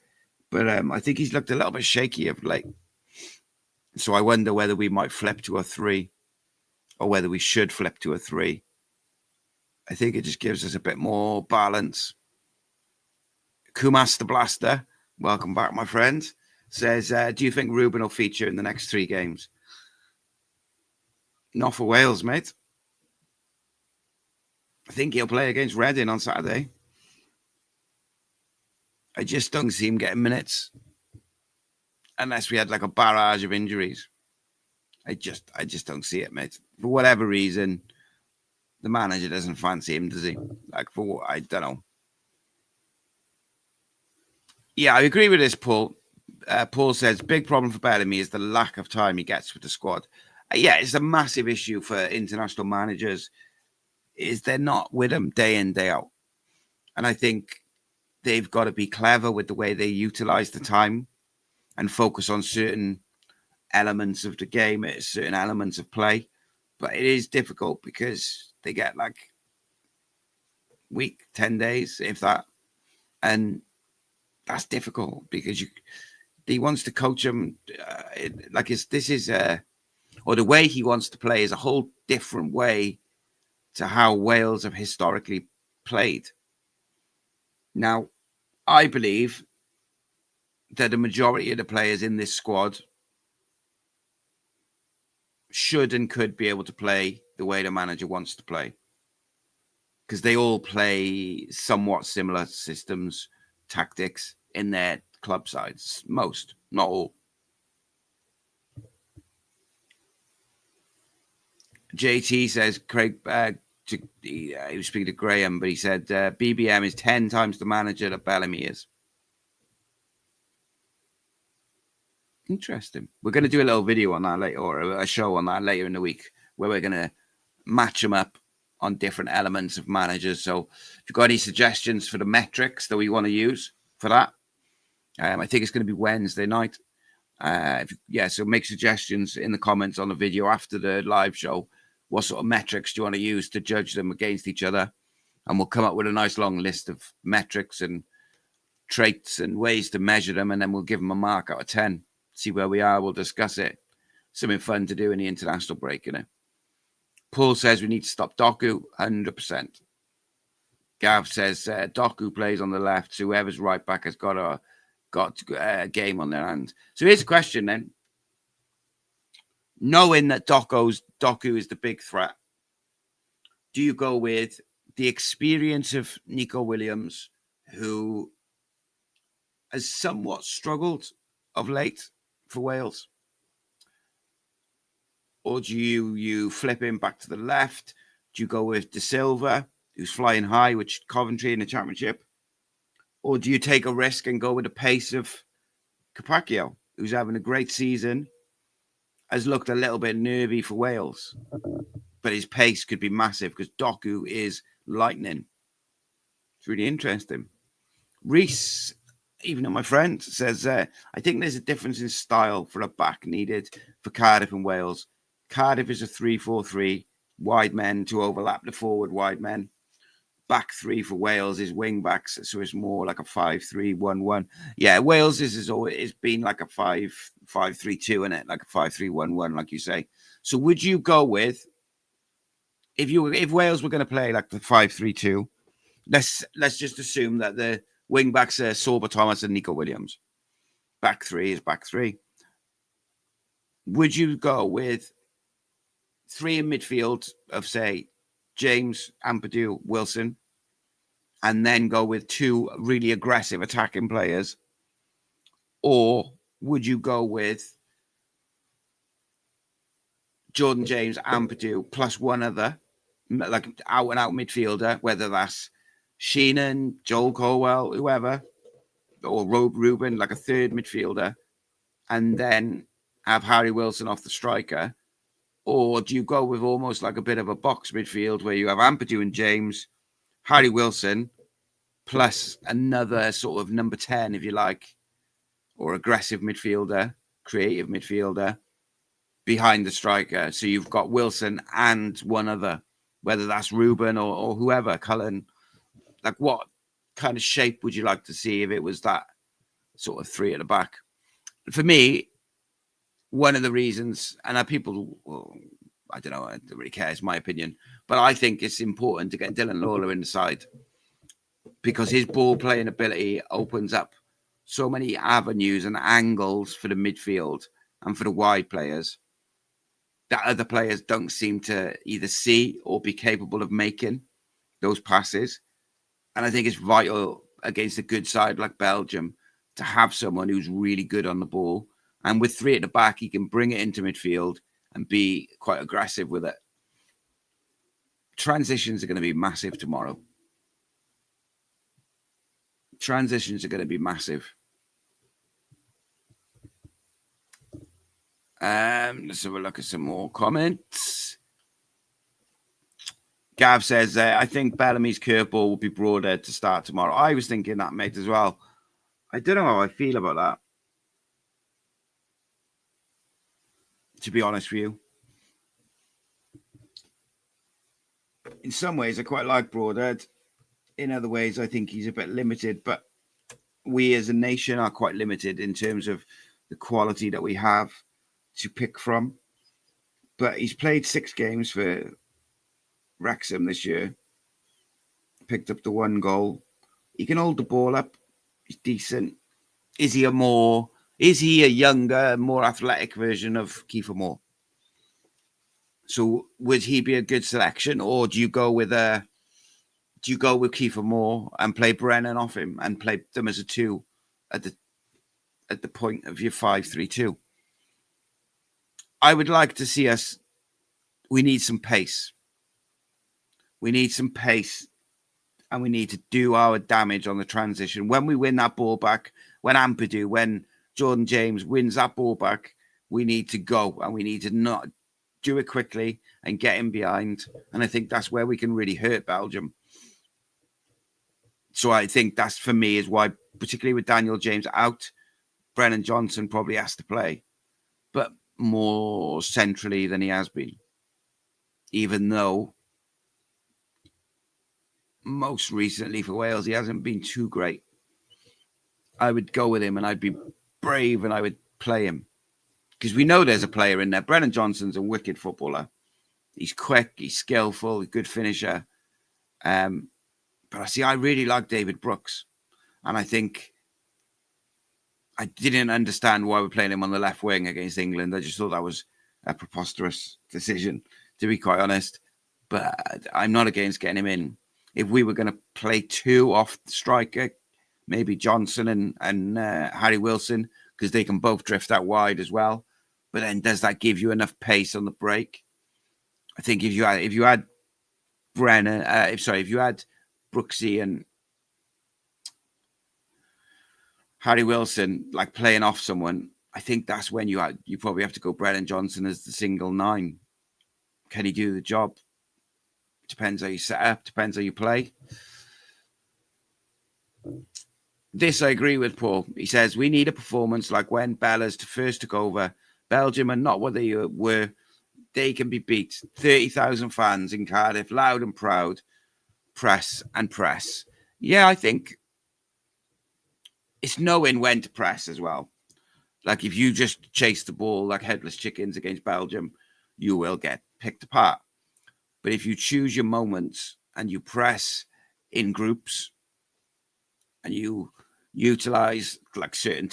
but I think he's looked a little bit shaky of late. So I wonder whether we might flip to a 3 or whether we should flip to a 3. I think it just gives us a bit more balance. Kumas the Blaster, welcome back, my friend, says, do you think Ruben will feature in the next 3 games? Not for Wales, mate. I think he'll play against Reading on Saturday. I just don't see him getting minutes unless we had like a barrage of injuries. I just don't see it, mate. For whatever reason, the manager doesn't fancy him, does he? Like, I don't know. Yeah, I agree with this, Paul. Paul says, big problem for Bellamy is the lack of time he gets with the squad. Yeah, it's a massive issue for international managers is they're not with them day in, day out. And I think they've got to be clever with the way they utilize the time and focus on certain elements of the game, certain elements of play. But it is difficult because they get like week, 10 days, if that. And that's difficult because he wants to coach them or the way he wants to play is a whole different way to how Wales have historically played. Now, I believe that the majority of the players in this squad should and could be able to play the way the manager wants to play, because they all play somewhat similar systems, tactics in their club sides. Most, not all. JT says Craig. He was speaking to Graham, but he said BBM is 10 times the manager that Bellamy is. Interesting. We're going to do a little video on that later, or a show on that later in the week, where we're going to match them up on different elements of managers. So if you've got any suggestions for the metrics that we want to use for that, I think it's going to be Wednesday night. So make suggestions in the comments on the video after the live show. What sort of metrics do you want to use to judge them against each other? And we'll come up with a nice long list of metrics and traits and ways to measure them, and then we'll give them a mark out of 10. See where we are. We'll discuss it. Something fun to do in the international break, you know. Paul says we need to stop Doku, 100%. Gav says Doku plays on the left, so whoever's right back has got a game on their hands. So here's a question then. Knowing that Doku is the big threat, do you go with the experience of Nico Williams, who has somewhat struggled of late for Wales? Or do you flip him back to the left? Do you go with De Silva, who's flying high with Coventry in the Championship? Or do you take a risk and go with the pace of Capaccio, who's having a great season, has looked a little bit nervy for Wales, but his pace could be massive because Doku is lightning. It's really interesting. Reese, even though my friend, says, I think there's a difference in style for a back needed for Cardiff and Wales. Cardiff is a 3-4-3, wide men to overlap the forward wide men. Back three for Wales is wing backs, so it's more like a 5-3-1-1. Yeah, Wales is always been like a 5-5-3-2, in it, like a 5-3-1-1, like you say. So would you go with, if Wales were going to play like the 5-3-2, let's just assume that the wing backs are Sorba Thomas and Nico Williams. Back three is back three. Would you go with 3 in midfield of, say, James, Ampadu, Wilson, and then go with 2 really aggressive attacking players? Or would you go with Jordan James, Ampadu, plus one other, like out-and-out midfielder, whether that's Sheenan, Joel Colwell, whoever, or Ruben, like a third midfielder, and then have Harry Wilson off the striker? Or do you go with almost like a bit of a box midfield where you have Ampadu and James, Harry Wilson, plus another sort of number 10, if you like, or aggressive midfielder, creative midfielder behind the striker? So you've got Wilson and one other, whether that's Ruben or whoever, Cullen. Like, what kind of shape would you like to see if it was that sort of 3 at the back? For me, one of the reasons, and people, I don't know, I don't really care, it's my opinion, but I think it's important to get Dylan Lawler in the side because his ball playing ability opens up so many avenues and angles for the midfield and for the wide players that other players don't seem to either see or be capable of making those passes. And I think it's vital against a good side like Belgium to have someone who's really good on the ball. And with 3 at the back, he can bring it into midfield and be quite aggressive with it. Transitions are going to be massive tomorrow. Transitions are going to be massive. Let's have a look at some more comments. Gav says, I think Bellamy's curveball will be broader to start tomorrow. I was thinking that, mate, as well. I don't know how I feel about that, to be honest with you. In some ways, I quite like Broadhead. In other ways, I think he's a bit limited. But we as a nation are quite limited in terms of the quality that we have to pick from. But he's played 6 games for Wrexham this year. Picked up the 1 goal. He can hold the ball up. He's decent. Is he a younger, more athletic version of Kiefer Moore? So would he be a good selection, or do you go with Kiefer Moore and play Brennan off him and play them as a 2 at the point of your 5-3-2? I would like to see us. We need some pace. We need some pace, and we need to do our damage on the transition. When we win that ball back, when Jordan James wins that ball back, we need to go, and we need to not do it quickly and get in behind. And I think that's where we can really hurt Belgium. So I think that's, for me, is why, particularly with Daniel James out, Brennan Johnson probably has to play, but more centrally than he has been. Even though most recently for Wales, he hasn't been too great. I would go with him, and I'd be brave, and I would play him. Because we know there's a player in there. Brennan Johnson's a wicked footballer. He's quick, he's skillful, a good finisher. But I really like David Brooks. And I think I didn't understand why we're playing him on the left wing against England. I just thought that was a preposterous decision, to be quite honest. But I'm not against getting him in. If we were going to play 2 off the striker, maybe Johnson and Harry Wilson, because they can both drift out wide as well. But then does that give you enough pace on the break? I think if you had Brennan, if you had Brooksy and Harry Wilson like playing off someone, I think that's when you probably have to go Brennan Johnson as the single 9. Can he do the job? Depends how you set up, depends how you play. This I agree with Paul. He says, we need a performance like when Bella's first took over. Belgium are not what they were. They can be beat. 30,000 fans in Cardiff, loud and proud. Press. Yeah, I think it's knowing when to press as well. Like if you just chase the ball like headless chickens against Belgium, you will get picked apart. But if you choose your moments and you press in groups and you utilize like certain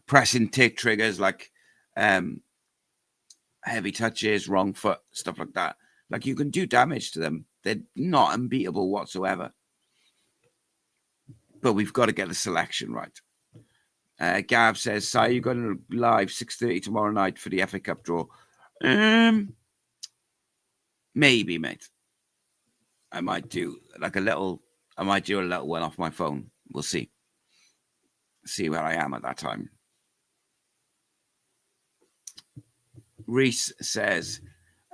pressing tick triggers like heavy touches, wrong foot, stuff like that, like you can do damage to them. They're not unbeatable whatsoever. But we've got to get the selection right. Gav says, Si, you're going to live 6:30 tomorrow night for the FA Cup draw. Maybe, mate. I might do a little one off my phone. We'll see. See where I am at that time. Reese says,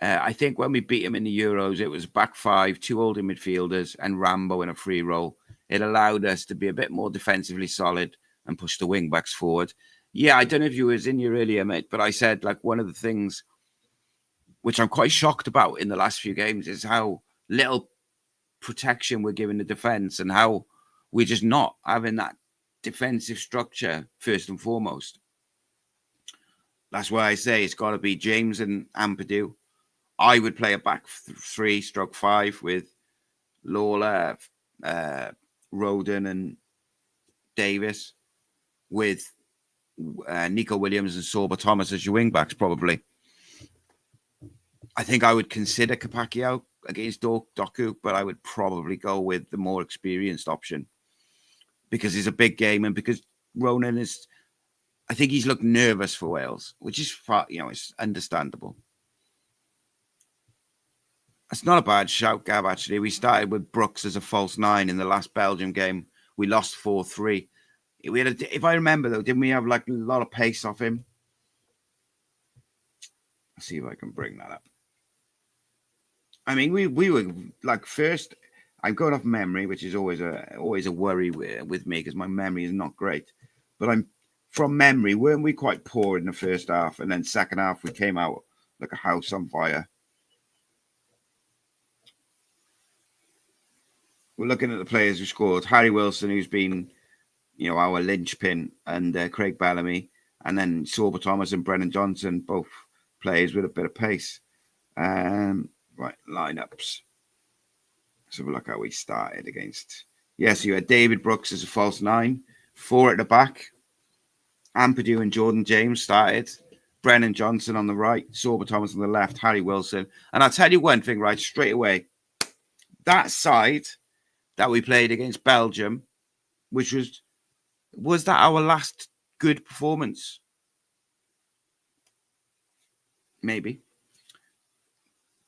I think when we beat him in the Euros, it was back 5, 2 holding midfielders, and Rambo in a free role. It allowed us to be a bit more defensively solid and push the wing backs forward. Yeah, I don't know if you was in here earlier, mate, but I said like one of the things which I'm quite shocked about in the last few games is how little protection we're giving the defence and how we're just not having that defensive structure first and foremost. That's why I say it's got to be James and Ampadu. I would play a back 3/5 with Lawler, Roden and Davis, with Nico Williams and Sorba Thomas as your wing backs, probably. I think I would consider Capaccio against Doku, but I would probably go with the more experienced option because it's a big game and because Ronan is, I think he's looked nervous for Wales, which is, it's understandable. It's not a bad shout, Gav, actually. We started with Brooks as a false 9 in the last Belgium game. We lost 4-3. If I remember, though, didn't we have like a lot of pace off him? Let's see if I can bring that up. I mean, we were like first. I'm going off memory, which is always a worry with me because my memory is not great. But I'm from memory, weren't we quite poor in the first half, and then second half we came out like a house on fire. We're looking at the players who scored. Harry Wilson, who's been, our linchpin, and Craig Bellamy, and then Sorba Thomas and Brennan Johnson, both players with a bit of pace. Right, lineups. Let's have a look how we started against. Yes, you had David Brooks as a false 9, 4 at the back. Ampadu and Jordan James started. Brennan Johnson on the right, Sorba Thomas on the left, Harry Wilson. And I'll tell you one thing, right, straight away. That side that we played against Belgium, which was that our last good performance? Maybe.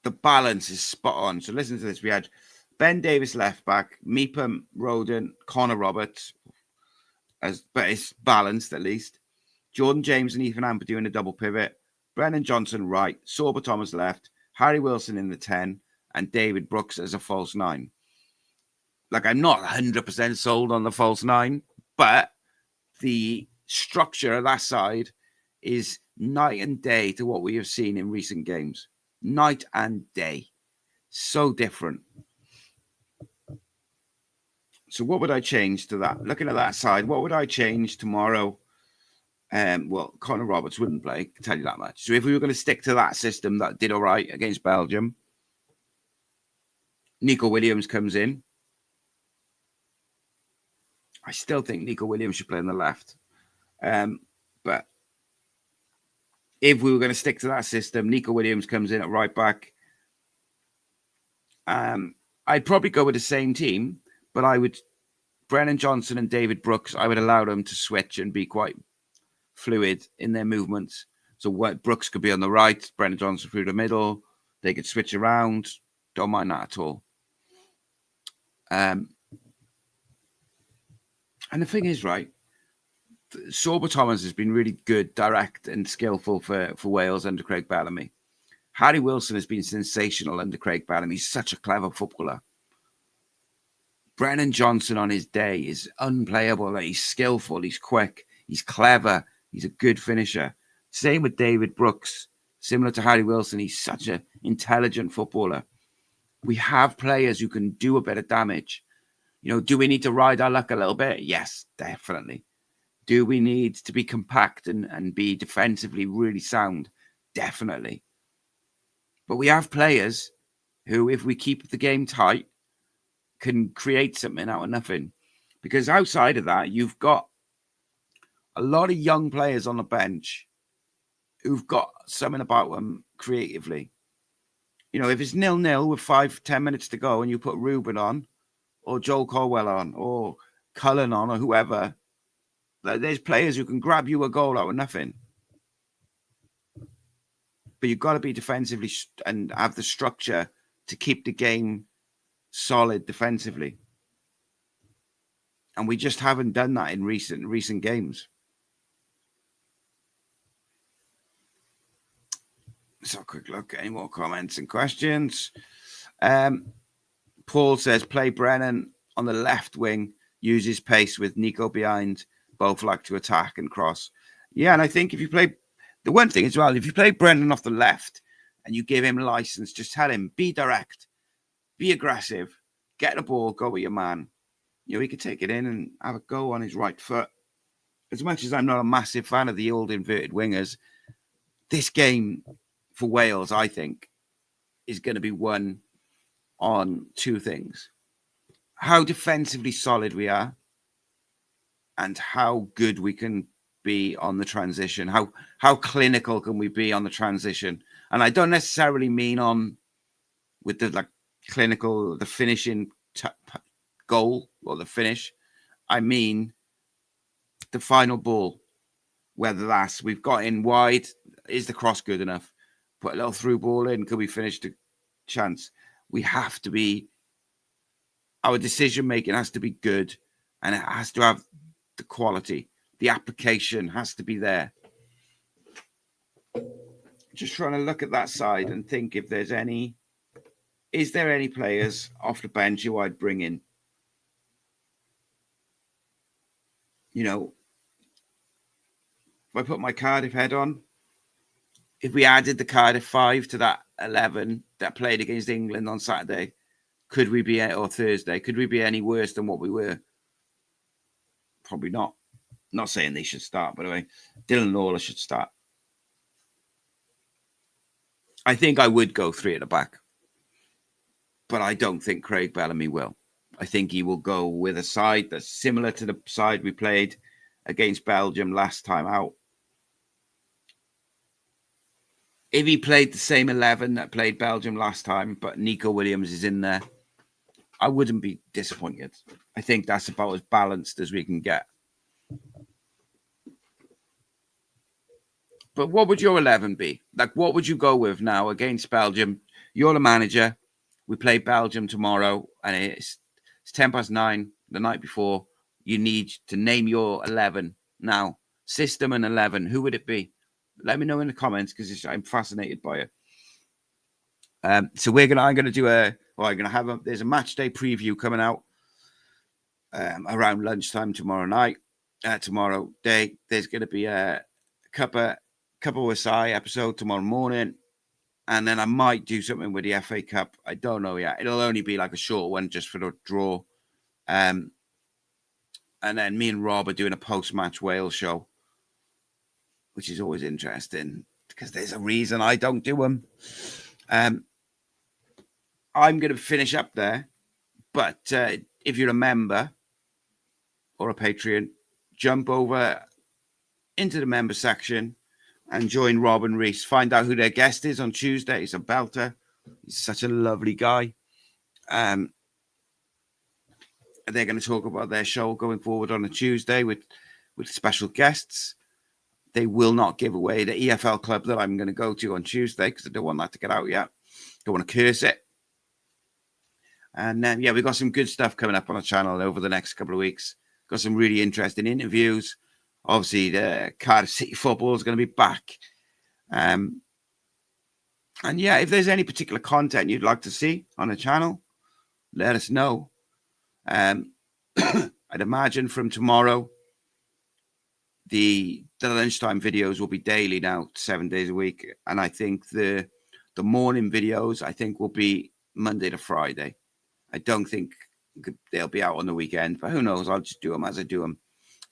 The balance is spot on. So listen to this. We had Ben Davis left back, Meepham, Roden, Connor Roberts, but it's balanced at least. Jordan James and Ethan Ampadu in a double pivot. Brennan Johnson right, Sorba Thomas left, Harry Wilson in the 10, and David Brooks as a false 9. Like, I'm not 100% sold on the false 9, but the structure of that side is night and day to what we have seen in recent games. Night and day. So different. So what would I change to that? Looking at that side, what would I change tomorrow? Well, Connor Roberts wouldn't play, I can tell you that much. So if we were going to stick to that system that did all right against Belgium, Nico Williams comes in. I still think Nico Williams should play on the left. But if we were going to stick to that system, Nico Williams comes in at right back. I'd probably go with the same team, but I would, Brennan Johnson and David Brooks, I would allow them to switch and be quite fluid in their movements. So what Brooks could be on the right, Brennan Johnson through the middle. They could switch around. Don't mind that at all. And the thing is, right, Sorba Thomas has been really good, direct, and skillful for Wales under Craig Bellamy. Harry Wilson has been sensational under Craig Bellamy. He's such a clever footballer. Brennan Johnson on his day is unplayable. He's skillful. He's quick. He's clever. He's a good finisher. Same with David Brooks. Similar to Harry Wilson, he's such an intelligent footballer. We have players who can do a bit of damage. Do we need to ride our luck a little bit? Yes, definitely. Do we need to be compact and be defensively really sound? Definitely. But we have players who, if we keep the game tight, can create something out of nothing. Because outside of that, you've got a lot of young players on the bench who've got something about them creatively. If it's 0-0 with 5-10 minutes to go and you put Ruben on or Joel Colwell on or Cullen on or whoever, there's players who can grab you a goal out of nothing. But you've got to be defensively and have the structure to keep the game solid defensively. And we just haven't done that in recent games. So a quick look. Any more comments and questions? Paul says, play Brennan on the left wing, use his pace with Nico behind, both like to attack and cross. Yeah, and I think if you play, the one thing as well, if you play Brennan off the left and you give him license, just tell him, be direct, be aggressive, get the ball, go with your man. He could take it in and have a go on his right foot. As much as I'm not a massive fan of the old inverted wingers, this game for Wales, I think, is going to be won on two things: how defensively solid we are and how good we can be on the transition. How clinical can we be on the transition? And I don't necessarily mean on with the clinical, the finishing goal or the finish. I mean the final ball, whether that's we've got in wide, is the cross good enough? Put a little through ball in, could we finish the chance? We have to be, our decision making has to be good, and it has to have the quality. The application has to be there. Just trying to look at that side and think if there's any. Is there any players off the bench who I'd bring in? You know, if I put my Cardiff head on, if we added the Cardiff 5 to that 11 that played against England on Saturday, could we be, or Thursday, could we be any worse than what we were? Probably not. Not saying they should start, by the way. Dylan Lawler should start. I think I would go 3 at the back, but I don't think Craig Bellamy will. I think he will go with a side that's similar to the side we played against Belgium last time out. If he played the same 11 that played Belgium last time, but Nico Williams is in there, I wouldn't be disappointed. I think that's about as balanced as we can get. But what would your 11 be? Like, what would you go with now against Belgium? You're the manager. We play Belgium tomorrow, and it's 9:10 the night before. You need to name your 11 now. System and 11. Who would it be? Let me know in the comments because I'm fascinated by it. So I'm gonna do there's a match day preview coming out around lunchtime tomorrow night. Tomorrow day, there's gonna be a cup of Asai episode tomorrow morning, and then I might do something with the FA Cup. I don't know yet. It'll only be like a short one just for the draw. And then me and Rob are doing a post-match Wales show, which is always interesting because there's a reason I don't do them. I'm going to finish up there, but if you're a member or a Patreon, jump over into the member section and join Rob and Reese. Find out who their guest is on Tuesday. He's a belter. He's such a lovely guy. They're going to talk about their show going forward on a Tuesday with special guests. They will not give away the EFL club that I'm going to go to on Tuesday because I don't want that to get out yet. Don't want to curse it. And then, we've got some good stuff coming up on the channel over the next couple of weeks. Got some really interesting interviews. Obviously, the Cardiff City football is going to be back. And if there's any particular content you'd like to see on the channel, let us know. I'd imagine from tomorrow, the lunchtime videos will be daily now, 7 days a week. And I think the morning videos, will be Monday to Friday. I don't think they'll be out on the weekend, but who knows? I'll just do them as I do them.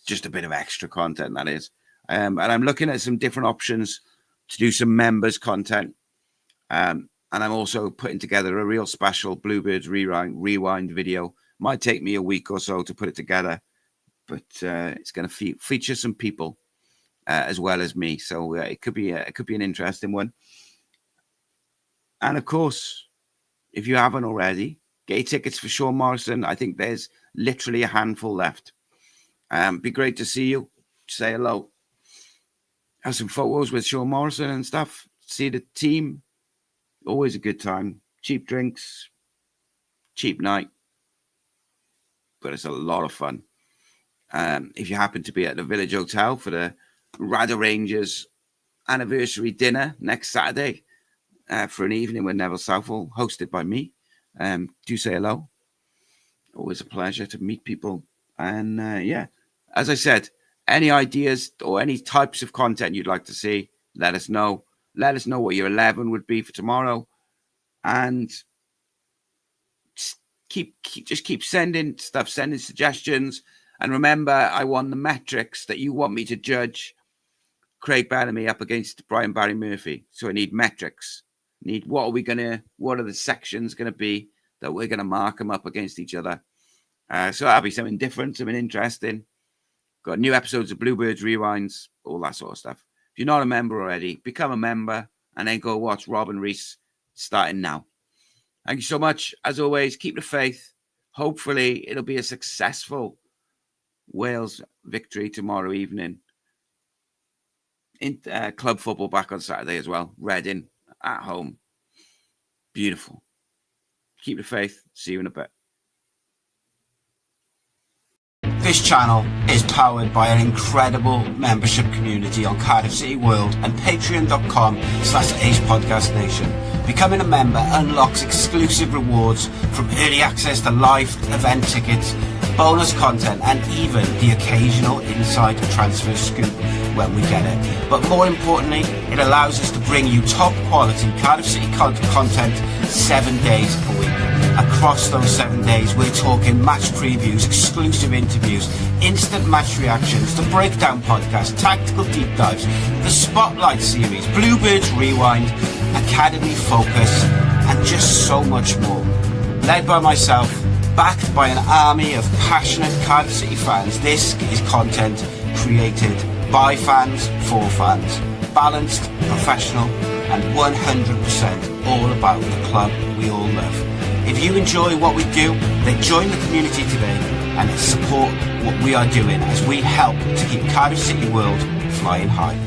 Just a bit of extra content, that is. And I'm looking at some different options to do some members content. And I'm also putting together a real special Bluebirds rewind video. Might take me a week or so to put it together, but it's going to feature some people as well as me. So it could be an interesting one. And of course, if you haven't already, get your tickets for Sean Morrison. I think there's literally a handful left. Be great to see you. Say hello. Have some photos with Sean Morrison and stuff. See the team. Always a good time. Cheap drinks. Cheap night. But it's a lot of fun. If you happen to be at the Village Hotel for the Radar Rangers anniversary dinner next Saturday for an evening with Neville Southall, hosted by me, do say hello. Always a pleasure to meet people. And as I said, any ideas or any types of content you'd like to see, let us know. Let us know what your 11 would be for tomorrow. And just keep sending stuff, sending suggestions. And remember, I want the metrics that you want me to judge Craig Bellamy up against Brian Barry Murphy. So I need metrics. What are the sections going to be that we're going to mark them up against each other? So that'll be something different, something interesting. Got new episodes of Bluebirds Rewinds, all that sort of stuff. If you're not a member already, become a member and then go watch Rob and Reese starting now. Thank you so much. As always, keep the faith. Hopefully, it'll be a successful Wales victory tomorrow evening. In club football back on Saturday as well. Reading at home. Beautiful. Keep the faith. See you in a bit. This channel is powered by an incredible membership community on Cardiff City World and patreon.com/AcePodcastNation. Becoming a member unlocks exclusive rewards from early access to live event tickets, bonus content, and even the occasional inside transfer scoop when we get it. But more importantly, it allows us to bring you top quality Cardiff City content 7 days a week. Across those 7 days, we're talking match previews, exclusive interviews, instant match reactions, the breakdown podcast, tactical deep dives, the Spotlight series, Bluebirds Rewind, Academy Focus, and just so much more. Led by myself, backed by an army of passionate Cardiff City fans, this is content created by fans for fans. Balanced, professional, and 100% all about the club we all love. If you enjoy what we do, then join the community today and support what we are doing as we help to keep Cardiff City World flying high.